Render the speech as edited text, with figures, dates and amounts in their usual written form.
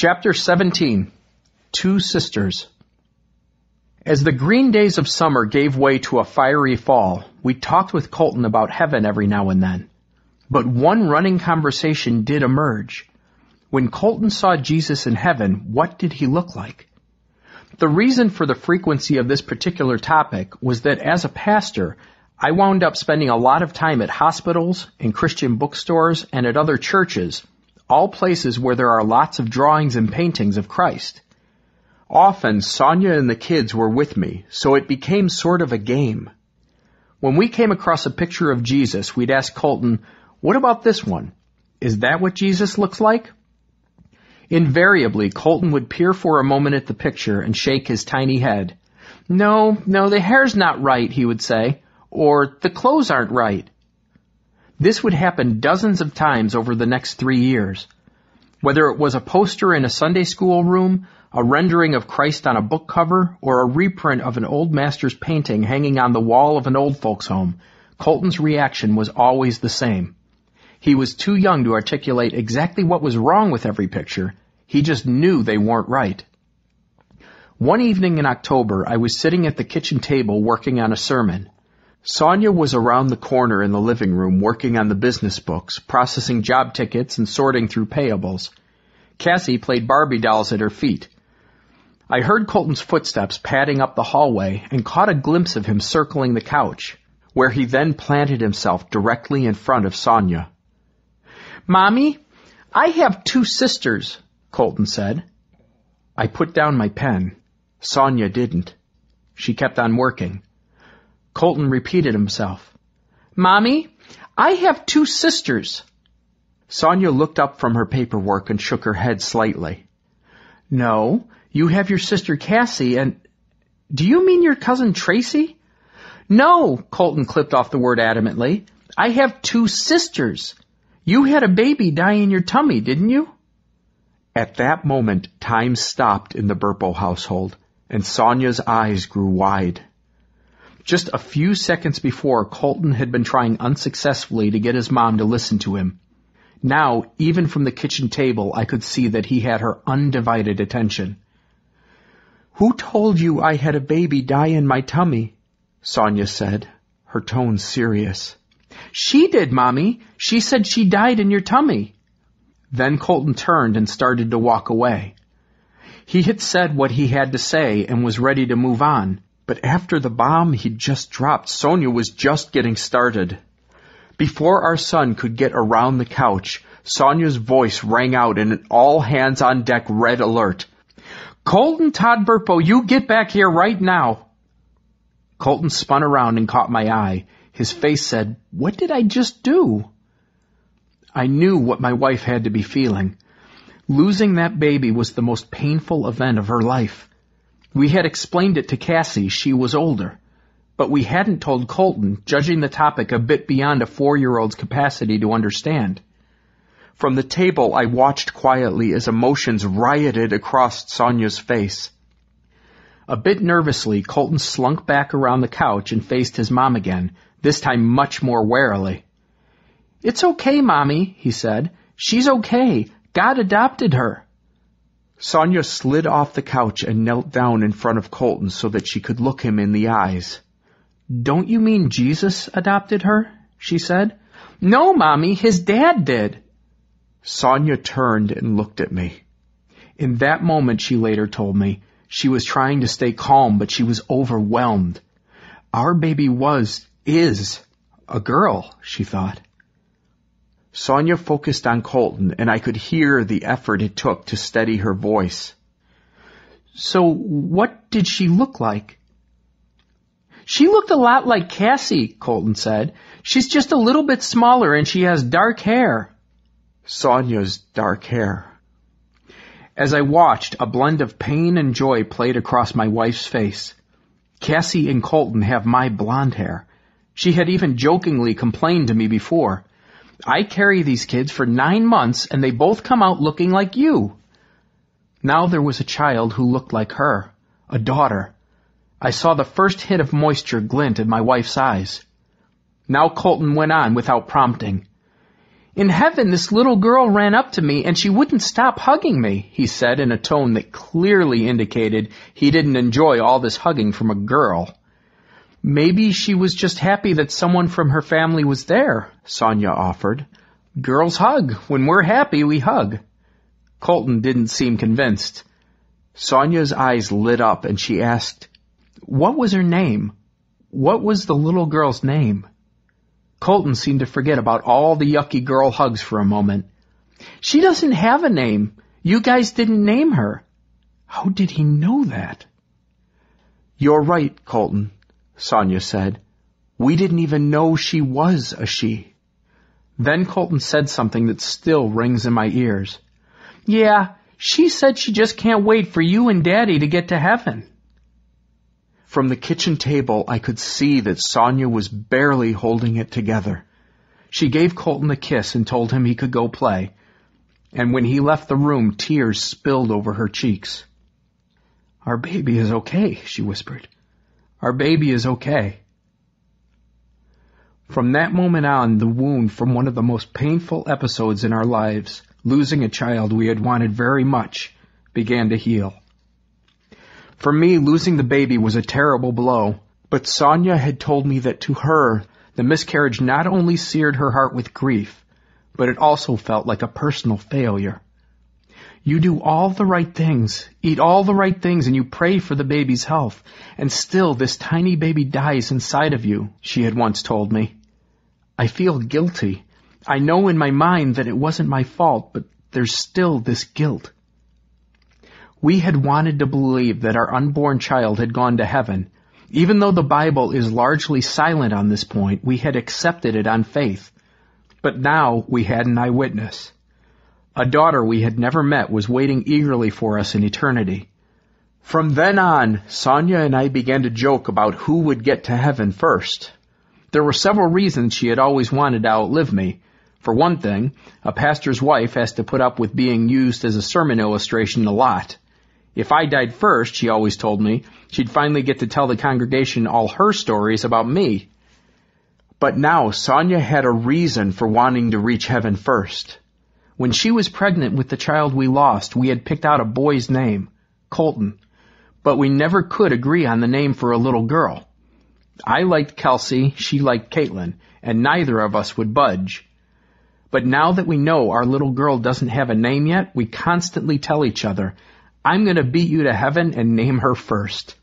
Chapter 17. Two Sisters. As the green days of summer gave way to a fiery fall, we talked with Colton about heaven every now and then. But one running conversation did emerge. When Colton saw Jesus in heaven, what did he look like? The reason for the frequency of this particular topic was that as a pastor, I wound up spending a lot of time at hospitals, in Christian bookstores, and at other churches, all places where there are lots of drawings and paintings of Christ. Often, Sonia and the kids were with me, so it became sort of a game. When we came across a picture of Jesus, we'd ask Colton, "What about this one? Is that what Jesus looks like?" Invariably, Colton would peer for a moment at the picture and shake his tiny head. No, the hair's not right," he would say, or "the clothes aren't right." This would happen dozens of times over the next 3 years. Whether it was a poster in a Sunday school room, a rendering of Christ on a book cover, or a reprint of an old master's painting hanging on the wall of an old folks' home, Colton's reaction was always the same. He was too young to articulate exactly what was wrong with every picture. He just knew they weren't right. One evening in October, I was sitting at the kitchen table working on a sermon. Sonia was around the corner in the living room working on the business books, processing job tickets and sorting through payables. Cassie played Barbie dolls at her feet. I heard Colton's footsteps padding up the hallway and caught a glimpse of him circling the couch, where he then planted himself directly in front of Sonia. "Mommy, I have 2 sisters, Colton said. I put down my pen. Sonia didn't. She kept on working. Colton repeated himself. "Mommy, I have 2 sisters. Sonia looked up from her paperwork and shook her head slightly. "No, you have your sister Cassie and... Do you mean your cousin Tracy?" "No," Colton clipped off the word adamantly. "I have 2 sisters. You had a baby die in your tummy, didn't you?" At that moment, time stopped in the Burpo household, and Sonia's eyes grew wide. Just a few seconds before, Colton had been trying unsuccessfully to get his mom to listen to him. Now, even from the kitchen table, I could see that he had her undivided attention. "Who told you I had a baby die in my tummy?" Sonia said, her tone serious. "She did, Mommy. She said she died in your tummy." Then Colton turned and started to walk away. He had said what he had to say and was ready to move on, but after the bomb he'd just dropped, Sonia was just getting started. Before our son could get around the couch, Sonia's voice rang out in an all-hands-on-deck red alert. "Colton Todd Burpo, you get back here right now!" Colton spun around and caught my eye. His face said, "What did I just do?" I knew what my wife had to be feeling. Losing that baby was the most painful event of her life. We had explained it to Cassie. She was older. But we hadn't told Colton, judging the topic a bit beyond a 4-year-old's capacity to understand. From the table, I watched quietly as emotions rioted across Sonia's face. A bit nervously, Colton slunk back around the couch and faced his mom again, this time much more warily. "It's okay, Mommy," he said. "She's okay. God adopted her." Sonia slid off the couch and knelt down in front of Colton so that she could look him in the eyes. "Don't you mean Jesus adopted her?" she said. "No, Mommy, his dad did." Sonia turned and looked at me. In that moment, she later told me, she was trying to stay calm, but she was overwhelmed. Our baby is a girl, she thought. Sonia focused on Colton, and I could hear the effort it took to steady her voice. "So what did she look like?" "She looked a lot like Cassie," Colton said. "She's just a little bit smaller and she has dark hair." Sonia's dark hair. As I watched, a blend of pain and joy played across my wife's face. Cassie and Colton have my blonde hair. She had even jokingly complained to me before. "I carry these kids for 9 months and they both come out looking like you." Now there was a child who looked like her, a daughter. I saw the first hint of moisture glint in my wife's eyes. Now Colton went on without prompting. In heaven, this little girl ran up to me and she wouldn't stop hugging me, he said in a tone that clearly indicated he didn't enjoy all this hugging from a girl. Maybe she was just happy that someone from her family was there, Sonia offered. Girls hug. When we're happy, we hug. Colton didn't seem convinced. Sonia's eyes lit up and she asked, "What was her name? What was the little girl's name?" Colton seemed to forget about all the yucky girl hugs for a moment. "She doesn't have a name. You guys didn't name her." How did he know that? "You're right, Colton," Sonia said. "We didn't even know she was a she." Then Colton said something that still rings in my ears. "Yeah, she said she just can't wait for you and Daddy to get to heaven." From the kitchen table, I could see that Sonia was barely holding it together. She gave Colton a kiss and told him he could go play. And when he left the room, tears spilled over her cheeks. "Our baby is okay," she whispered. "Our baby is okay." From that moment on, the wound from one of the most painful episodes in our lives, losing a child we had wanted very much, began to heal. For me, losing the baby was a terrible blow, but Sonia had told me that to her, the miscarriage not only seared her heart with grief, but it also felt like a personal failure. You do all the right things, eat all the right things, and you pray for the baby's health, and still this tiny baby dies inside of you, she had once told me. I feel guilty. I know in my mind that it wasn't my fault, but there's still this guilt. We had wanted to believe that our unborn child had gone to heaven. Even though the Bible is largely silent on this point, we had accepted it on faith. But now we had an eyewitness. A daughter we had never met was waiting eagerly for us in eternity. From then on, Sonia and I began to joke about who would get to heaven first. There were several reasons she had always wanted to outlive me. For one thing, a pastor's wife has to put up with being used as a sermon illustration a lot. If I died first, she always told me, she'd finally get to tell the congregation all her stories about me. But now Sonia had a reason for wanting to reach heaven first. When she was pregnant with the child we lost, we had picked out a boy's name, Colton, but we never could agree on the name for a little girl. I liked Kelsey, she liked Caitlin, and neither of us would budge. But now that we know our little girl doesn't have a name yet, we constantly tell each other, "I'm going to beat you to heaven and name her first."